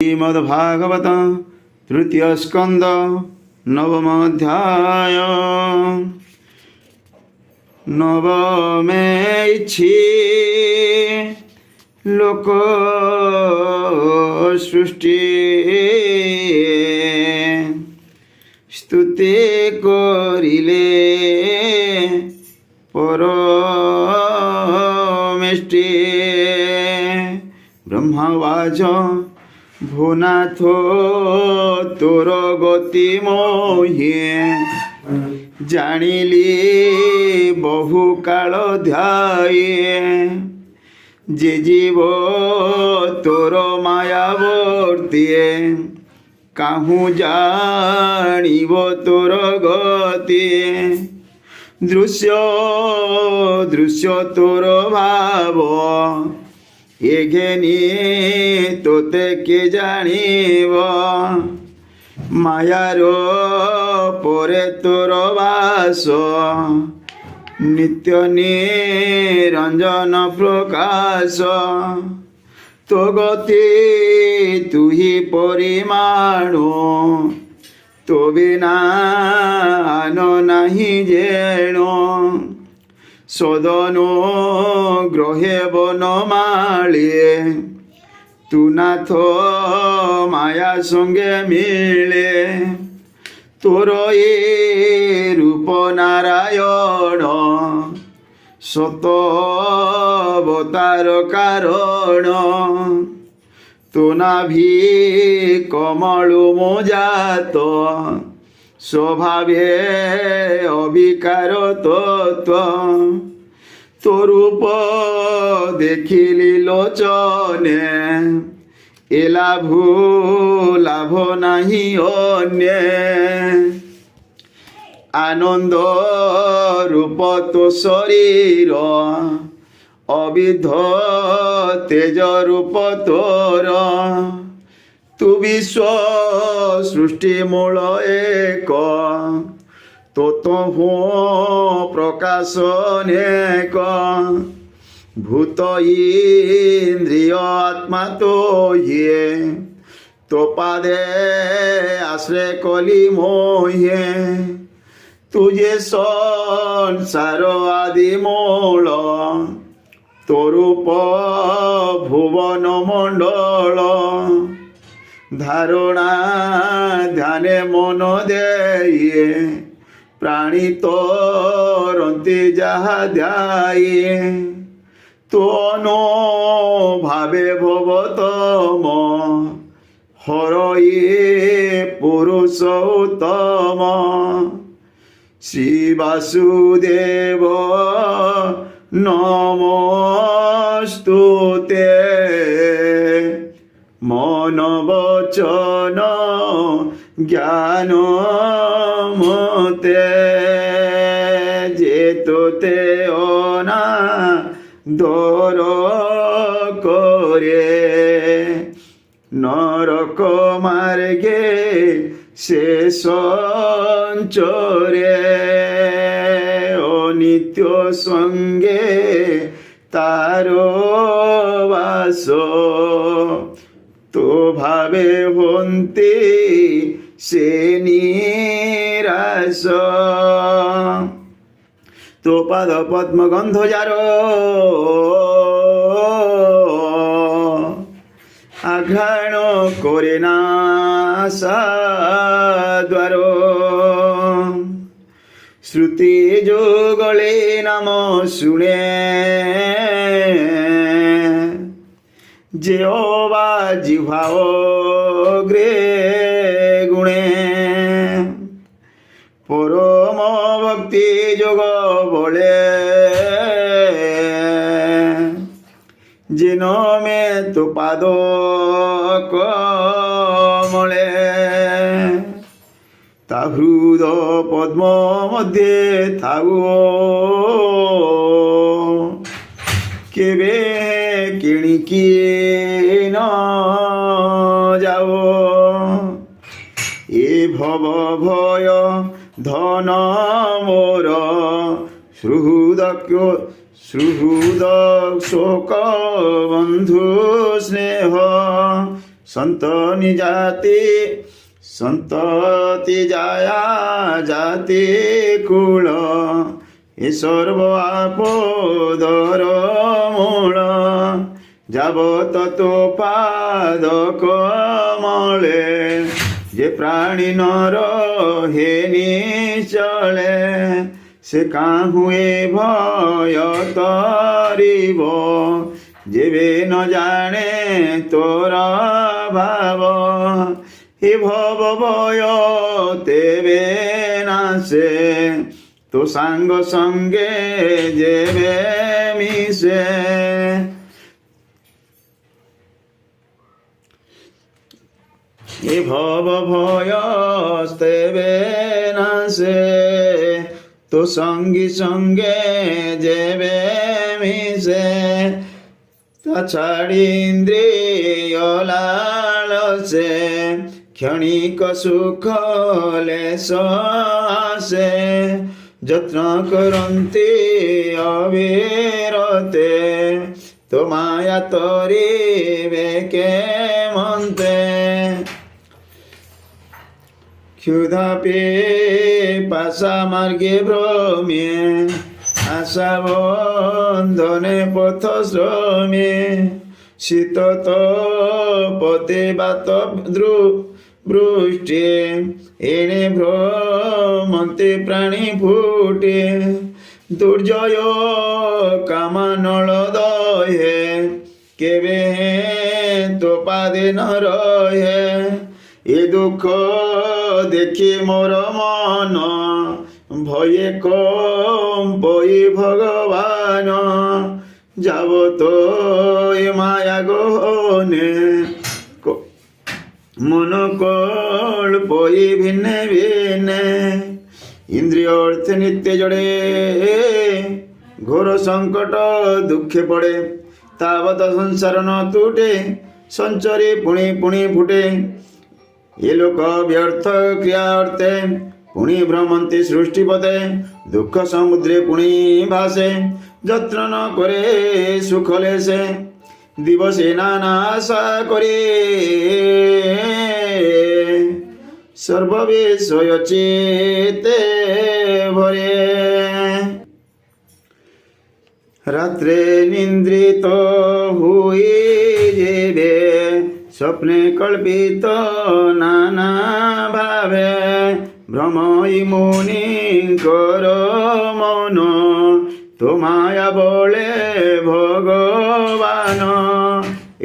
श्रीमद्भागवत तृतीय स्कंद नवम अध्याय। नवमेच्छी लोक सृष्टि स्तुति करिले परमेष्टि। ब्रह्मवाच भूनाथ तोर गति मोहे जानिली बहु काल ध्याये। जे जीव तोर मायावर्तिये काहू जानिब तोर गति। दृश्य दृश्य तोर भाव एघेनी तोते के जानिब। मायार परे तोर वास नित्य निरंजन प्रकाश। तो गति तू ही परिमाण तो बिना आनो नहीं जेणो। सदनो ग्रहे बनमालिए तू नाथ माया संगे मिले। तोर ये रूप नारायण सत अवतार कारण। तो नाभि कमलु मोजात स्वभावे अविकार तत्व। तो रूप देखिली लोचने ए लाभ नहीं अन्य। आनंद रूप तो शरीर अविध तेज रूप तोर। तू विश्व सृष्टि मूल एक तो हो प्रकाश अनेक। भूत इंद्रिय आत्मा तो ये तो पादे आश्रय कली मोहे। तुझे संसार आदि मूल तो रूप भुवन मंडल। धारणा ध्याने मन दे प्राणी तरंती जहा ध्याये। तो नो भावे भवतम हरये पुरुषोत्तम। श्री वासुदेव नमोस्तुते। मन वचन ज्ञान मते जेतोते अना दर करे। नरक मार्गे से संचरे अनित्य संगे तारो वास। तो भावे होन्ते से निराश। तो पाद पद्म गंध जारो आघ्राण करे ना साद्वारो। श्रुति जोगले नाम शुणे जेवा जिह्वाओ ग्रे गुणे। परम भक्ति जोग बोले जिन में तो पादो कमले। ता हृद पद्म मध्ये थाओ केबे किणिकी न जाओ। ए भव भय धन मोर सुहृद शोक बंधु स्नेह সন্তনি জাতি সন্ততি জায়া জাতি কুল এ সর্ব আপদর মূল যাবত তো পাদ কমলে যে প্রাণী নর হে নিচলে সে কাহুয়ে ভয় তরিব যেবে ন জানে তোর ভাব হে ভব ভয় তেবে নাশে তো সাঙ্গ সঙ্গে যেবে মিশে এ ভব ভয় তেবে নাশে তো সঙ্গী সঙ্গে যেবে মিশে তা ছাড়ি ইন্দ্রিয় লালসে ক্ষণিক সুখ লেশ আসে যত্ন করন্তি অবিরতে তো মায়া তরিবে কে মন্তে ক্ষুধা পাশা মার্গে ভ্রমে আশা বন্ধনে পথ শ্রমে শীত পতে বাত বৃষ্টি এনে ভ্রমন্তে প্রাণী ফুটে দুর্জয় কামানল দহে কেবে তো পাদে ন রহে এ দুঃখ দেখি মোর মন ভয়ে কম্পই ভগবান যাব তো এ মায়া গহনে মন কল্পই ভিন্নে ভিন্নে ইন্দ্রিয় অর্থে নিত্য জড়ে ঘোর সংকট দুঃখে পড়ে তাবত সংসার ন তুটে সঞ্চরে পুଣି পুଣି ফুটে এ লোক ব্যর্থ ক্রিয়া অর্থে পুଣି ভ্রমন্তি সৃষ্টিপথে দুঃখ সমুদ্রে পুଣି ভাসে যত্ন ন করে সুখ লেসে দিবসে নানা আশা করে সর্ববিষয় চিতে ভরে রাত্রে নিদ্রিত হুই যেবে স্বপ্নে কল্পিত নানা ভাবে ভ্রমই মুনিঙ্কর মন তো মায়া বলে ভগবান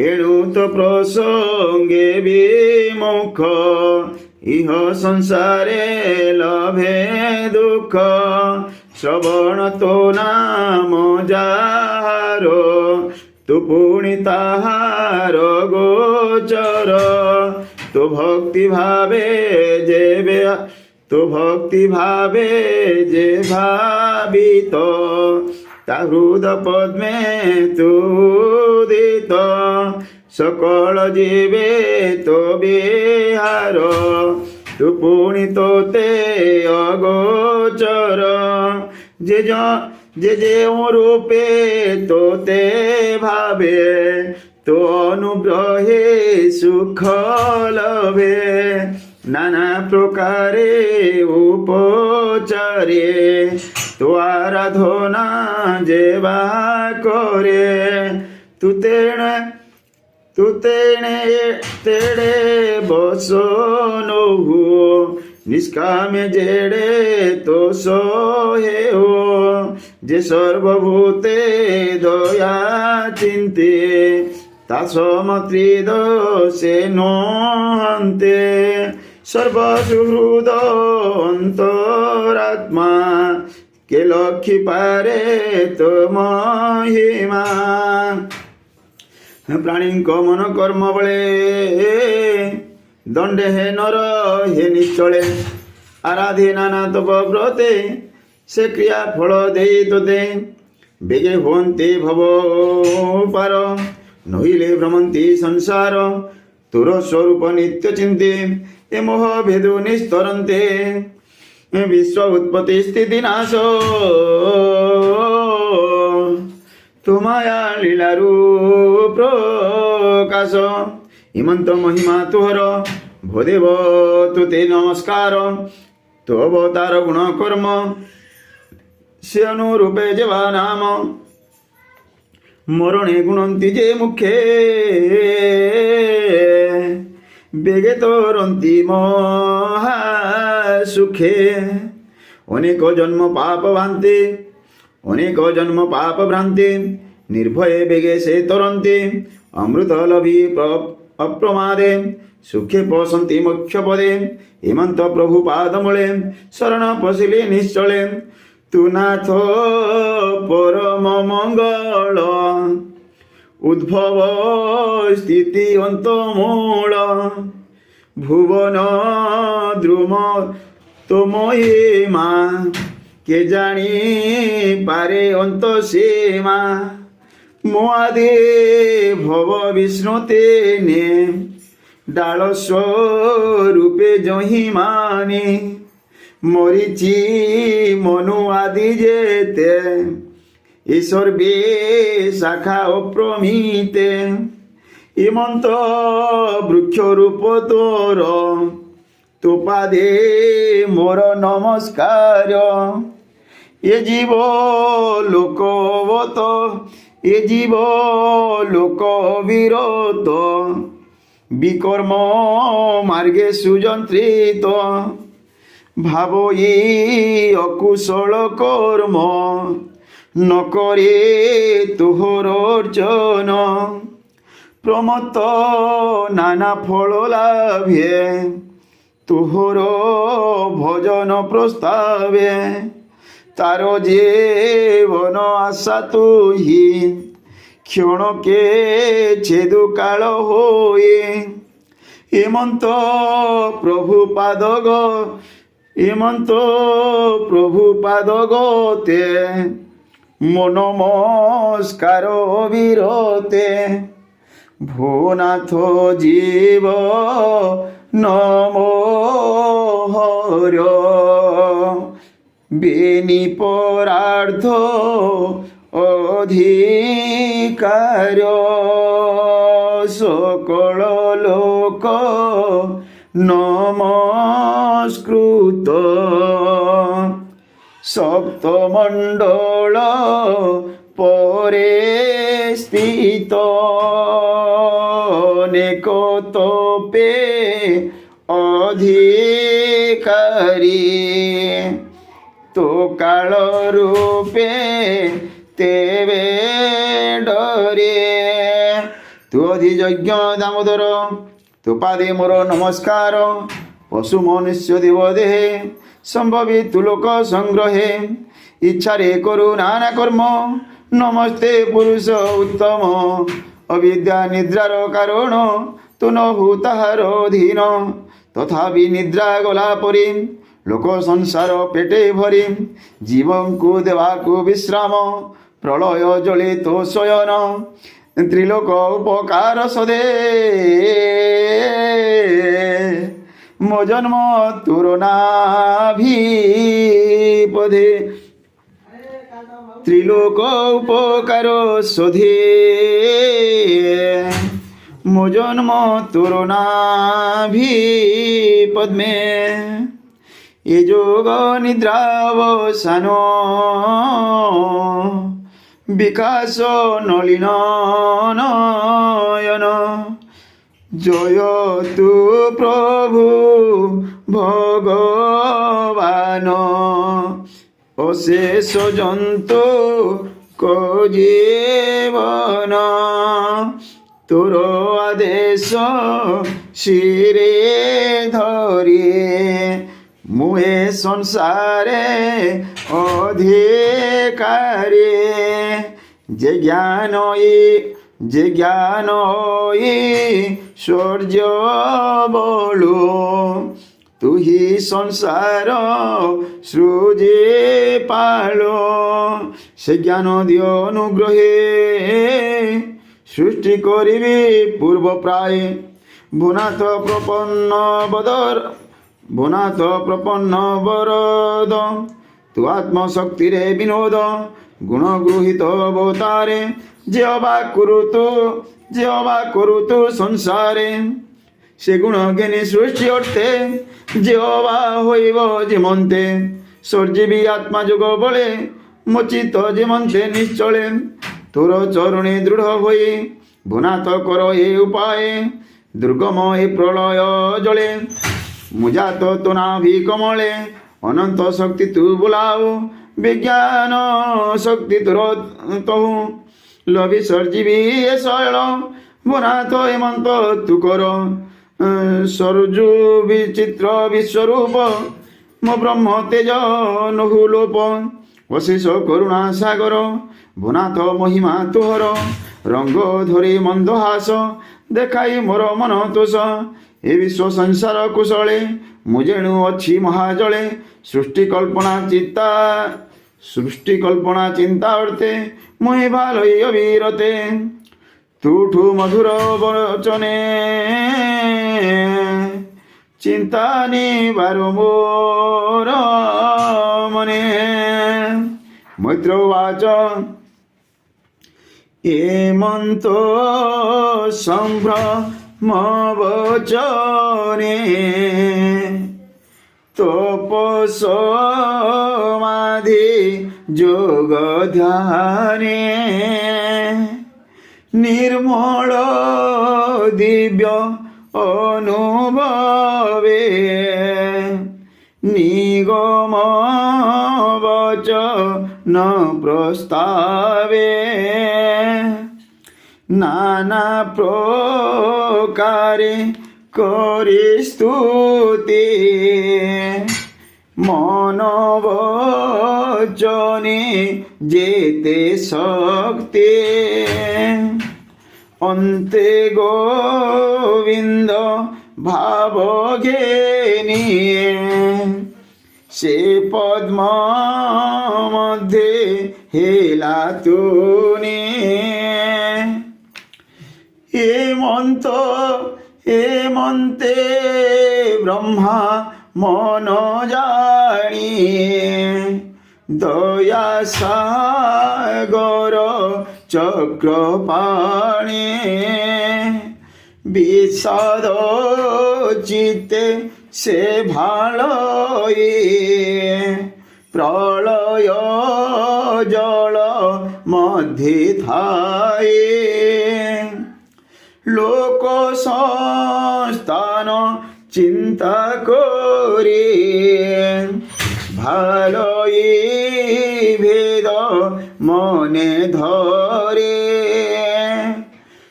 এণু তো প্রসঙ্গে বিমুখ ইহ সংসারে লভে দুঃখ শ্রবণ তো নাম যাহার তু পুଣି তাহার গোচর তো ভক্তি ভাবে যেবে তো ভক্তি ভাবে যে ভাবিত তা হৃদ পদ্মে তুদিত সকল জীবে তো বিহার তু পুଣି তোতে অগোচর যে ଯେଉଁ রূপে তোতে ভাবে তো অনুগ্রহে সুখ লভে নানা প্রকারে উপচারে তো আরাধনা যেবা করে তু তেড়ে বসনহু নিষ্কামে যেড়ে তো সোহে যে সর্বভূতে দয়া চিন্তে তা সমত্রিদ সে নহন্তে সর্বসুহৃদ অন্তরাত্মা কে লক্ষ্মী পারে তো মহিমা প্রাণীଙ୍କ মন কর্ম বଳେ দণ্ডে হে নর হে নিଶ୍ଚଳେ আরাধে নানা তপ ব্রতে ସେ କ୍ରିୟା ଫଳ ଦେଇ ତୋତେ ବେଗେ ହୁଅନ୍ତି ଭବ ପାର ନଇଲେ ଭ୍ରମନ୍ତି ସଂସାର ତୋର ସ୍ୱରୂପ ନିତ୍ୟ ଚିନ୍ତେ ଏ ମୋହ ଭେଦୁ ନିସ୍ତରନ୍ତେ ବିଶ୍ୱ ଉତ୍ପତ୍ତି ସ୍ଥିତି ନାଶ ତୁ ମାୟା ଲୀଳାରୁ ପ୍ରକାଶ ইমন্ত মহিমা তোহর ভদেব তোতে নমস্কার। তো অবতার গুণ কর্ম সে অনুরূপে যেবা নাম, মরণে গুণন্তি যে মুখে বেগে তরন্তি মহা সুখে। অনেক জন্ম পাপ ভ্রান্তি, অনেক জন্ম পাপ ভ্রান্তি, নির্ভয়ে বেগে সে তরন্তি, অমৃত লভি অপ্রমাদে, সুখে পশন্তি মোক্ষ পদে। হেমন্ত প্রভু পাদমূলে শরণ পশিলে নিশ্চলে, তু নাথ পরম মঙ্গল, উদ্ভব স্থিতি অন্তমূল। ভুবন দ্রুম তোমহিমা, কে জানি পারে অন্ত সীমা। মোয়াদে ভব বিষ্ণু তেনে, ডাল স্বরূপে জহিমানে। মরিচি মনু আদি যেতে, ঈশ্বর বে শাখা অপ্রমিতে। ইমন্ত বৃক্ষ রূপ তোর, তোপাদে মোর নমস্কার। এ জীব লোকবত, এ জীব লোক বিরত, বিকর্ম মার্গে সুযন্ত্রিত। ভাবই অকুশল কর্ম, নকরে তোহর অর্চন। প্রমত্ত নানা ফল লাভে, তোহর ভজন প্রস্তাবে। তার জীবন আশা তুহি, ক্ষণকে ছেদু কাল হয়ে। হেমন্ত প্রভু পাদগ, হেমন্ত প্রভু পাদগতে, মন নমস্কার বিরতে। ভুনাথ জীব নমঃ, বেনি পরার্ধ অধিকার। সকল লোক নমস্কৃত, সপ্তমণ্ডল পরে স্থিত। অনেক তপে অধিকারী, তো কাল রূপে তেবে ডরে। তু অধিযজ্ঞ দামোদর, তো পাদে মোর নমস্কার। পশু মনুষ্য দেব দেহে, সম্ভবী তুলোক সংগ্রহে। ইচ্ছারে করু নানা কর্ম, নমস্তে পুরুষ উত্তম। অবিদ্যা নিদ্রার কারণ, তু নহু তাহার অধীন। তথাপি নিদ্রা গলা পরি, লোক সংসার পেটে ভরি। জীবଙ୍କୁ দেବାକୁ ବିଶ୍ରାମ, ପ୍ରଳୟ ଜଳିତ ଶୟନ। ତ୍ରିଲୋକ ଉପକାର ସଦେ, ମୋ ଜନ୍ମ ତୋର ନାଭିପଦେ। ত্রিলোক উপকার সধে, মো জন্ম তোর নাভিপদ্মে। এ যোগ নিদ্রাবসান, বিকাশ নলিন নয়ন। জয় তু প্রভু ভগবান, অশেষ জন্তু জীবন। তোর আদেশ শিরে ধরি, মুহে সংসারে অধিকারী। যে জ্ঞান সূর্য বলু, তুহি সংসার সৃজে পালো। সে জ্ঞান দিও অনুগ্রহে, সৃষ্টি করিবি পূর্ব প্রায়। ভুনাথ প্রপন্ন বরদ, তু আত্মশক্তিরে বিনোদ। গুণ গৃহীত অবতারে, যে অবাক কুরুত যেহবা করু তু সংসারে সে গুণ জ্ঞানী সৃষ্টি অর্থে যেহবা হইব যেমন্তে সর্জীবী আত্মা যোগ বলে মোচিত যেমন্তে নিশ্চলে তোর চরণে দৃঢ় হয়ে ভুনাত কর এ উপায়ে দুর্গম এ প্রলয় জলে মুজাত তোনাভি কমলে অনন্ত শক্তি তু বুলাও বিজ্ঞান শক্তি তোর তহু লভি সর্জীবী এ শৈল ভুনাথ হেমন্ত তু কর সরজু বিচিত্র বিশ্বরূপ মো ব্রহ্ম তেজ নহুলোপ অশেষ করুণা সাগর ভুনাথ মহিমা তুহর রঙ্গ ধরি মন্দহাস দেখাই মোর মন তোষ এ বিশ্ব সংসার কুশলে মু যেণু ଅଛି মহাজলে সৃষ্টি কল্পনা চিন্তা অর্থে মুহি ভালই অবিরতে তুঠু মধুর বচনে চিন্তা নিবারো মোর মনে মৈত্র উবাচ এমন্ত সম্ভ্রম বচনে তপসমাধি যোগ ধ্যানে নির্মল দিব্য অনুভবে নিগম বচন প্রস্তাবে নানা প্রকারে করি স্তুতি মনোবচনে যেতে শক্তি অন্তে গোবিন্দ ভাব ঘেনি সে পদ্ম মধ্যে হেলা তুনি হেমন্তে ব্রহ্মা মন জানি দয়া সাগর চক্রপাণি বিষাদ চিতে সে ভালই প্রলয় জল মধ্যে থাই লোক সংস্থান চিন্তা করি ভালই ভেদ মনে ধরে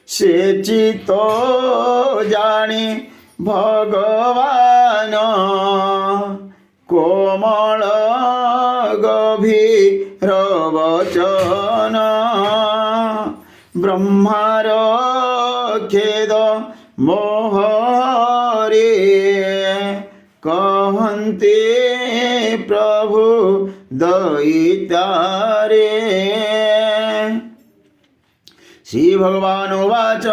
সে চিত জানি ভগবান কোমল গভীর বচন ব্রহ্মার খেদ মোহরে কহন্তে প্রভু দয়িতারে শ্রী ভগবান উবাচ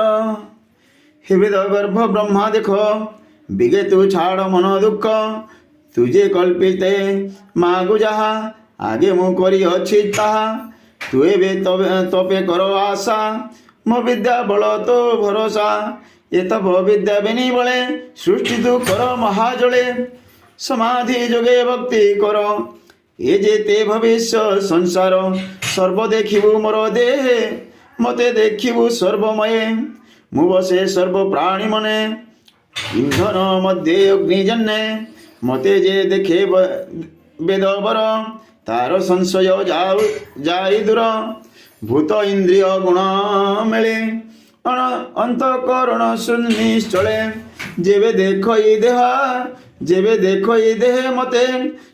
হে বেদ গর্ভ ব্রহ্মা দেখ বিগে তু ছাড় মন দুঃখ তুজে কল্পিতে মাগু যাহা আগে মু করি অছি তাহা তু এবে তপে কর আশা মো বিদ্যা বল তো ভরসা এ তপ বিদ্যা বেনি বলে সৃষ্টি তু কর মহাজলে সমাধি যোগে ভক্তি কর এ যেতে ভবিষ্য সংসার সর্ব দেখিবু মোর দেহে মতে দেখিবু সর্বময়ে মু বসে সর্ব প্রাণী মনে ইন্ধন মধ্যে অগ্নিজন্যে মতে যে দেখে বেদবর তার সংশয় যাই দূর ভূত ইন্দ্রিয় গুণ মেলে অন্তঃকরণ নিশ্চলে যেবে দেখো এই দেহে মতে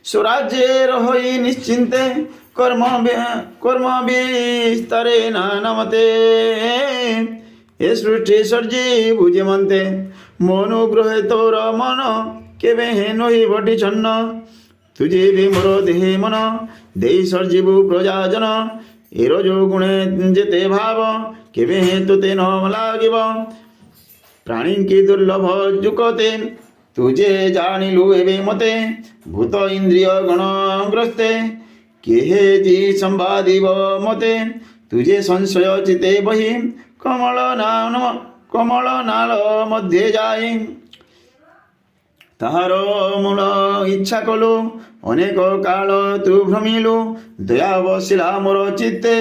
স্বরাজ্যের হই নিশ্চিন্তে কর্ম বিস্তারে নানামতে এ সৃষ্টি সর্জি বুঝে মন্তে মনুগ্রহে তোর মন কেবে হে নহি বটি ছন্ন তুঝে বি মোর দেহে মন দেই সর্জিবু প্রজাজন এর যোগুণে যেতে ভাব কেবে হে তোতে ন লাগিব প্রাণী কি দুর্লভ যুকতে তুজে জানিলু এবে মতে ভূত ইন্দ্রিয় গণগ্রস্তে কেহে জি সম্বাদিব মতে তুজে সংশয় চিতে বহি কমল নাল মধ্যে যাই তাহার মূল ইচ্ছা কলু অনেক কাল তু ভ্রমিলু দয়া বসিলা মোর চিত্তে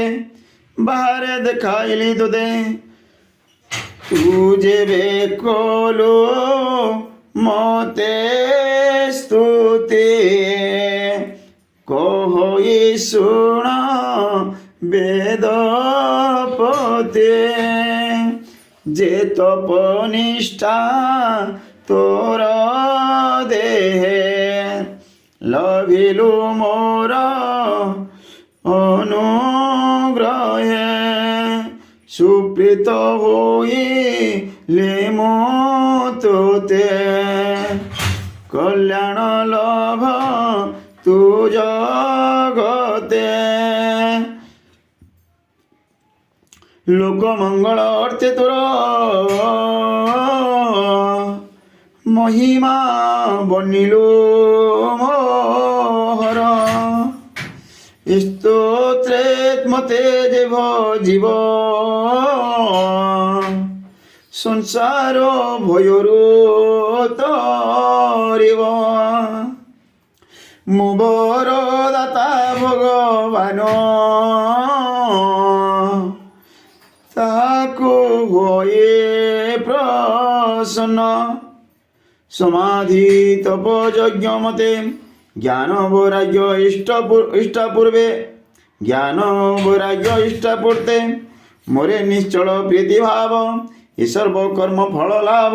বাহারে দেখাইলি তোদে তু যেবে কলু মতে স্তুতি কহই শুণ বেদ পতে যে তপনিষ্ঠা তোর দেহে লভিলু মোর অনুগ্রহে সুপ্রীত হইলে তোতে কল্যাণ লভ তু জগতে লোকমঙ্গল অর্থে তোর মহিমা বর্ণিলু মোহর স্তোত্রে মতে যেভ জীব সংসার ভয়রু তরিব মুবর দাতা ভগবান তাকু হয়ে প্রসন্ন সমাধি তপ যজ্ঞ মতে জ্ঞান বৈরাগ্য ইষ্টাপূর্বে জ্ঞান বৈরাগ্য ইষ্টাপূর্তে মোরে নিশ্চল প্রীতি ভাব এ সর্বকর্ম ফল লাভ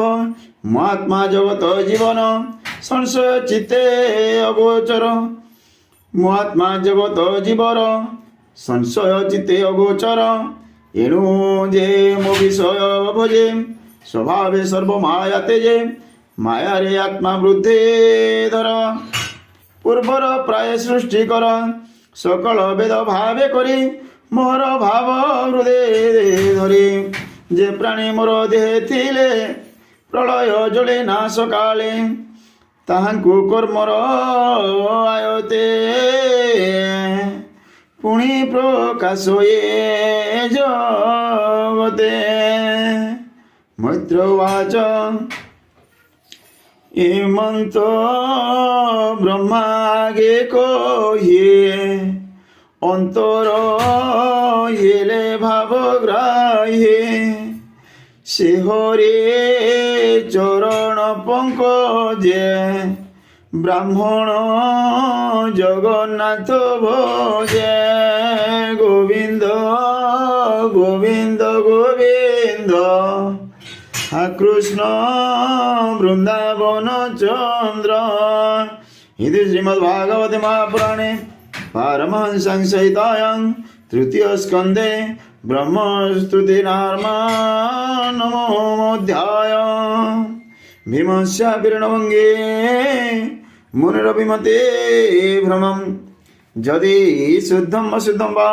মহাত্মা জগত জীবন সংশয় চিত্তে অগোচর মহাত্মা জগত জীবর সংশয় চিত্তে অগোচর এণু যে মো বিষয় ভোজে স্বভাবে সর্বমায়া তেজে মায়ারে আত্মা বৃদ্ধি ধর পূর্বর প্রায় সৃষ্টি কর সকল বেদ ভাবে করি মোর ভাব হৃদয় ধরি যে প্রাণী মোর দেহে থিলে প্রলয় জলে না সকালে তাহাଙ୍କୁ কর্মর আয়তে পুଣି প্রকাশ এ জগতে মৈত্রবাচ এমন্ত ব্রহ্মাগে কহিয়ে অন্তর হেলে ভাবগ্রাহ্যে সে হরে চরণ পঙ্কজে ব্রাহ্মণ জগন্নাথ ভজে গোবিন্দ গোবিন্দ গোবিন্দ কৃষ্ণ বৃন্দাবন চন্দ্র ইতি শ্রীমদ্ভাগবতে মহাপুরাণে পারমহংস্যাং সহিতায়াং তৃতীয় স্কন্ধে ব্রহ্মস্তুতির্নামাধ্যায় ভীমস্য বির্ণভঙ্গে মুনিরভিমতে ভ্রমম যদি শুদ্ধম অশুদ্ধম বা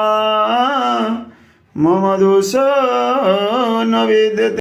মম দোষ ন বিদ্যতে।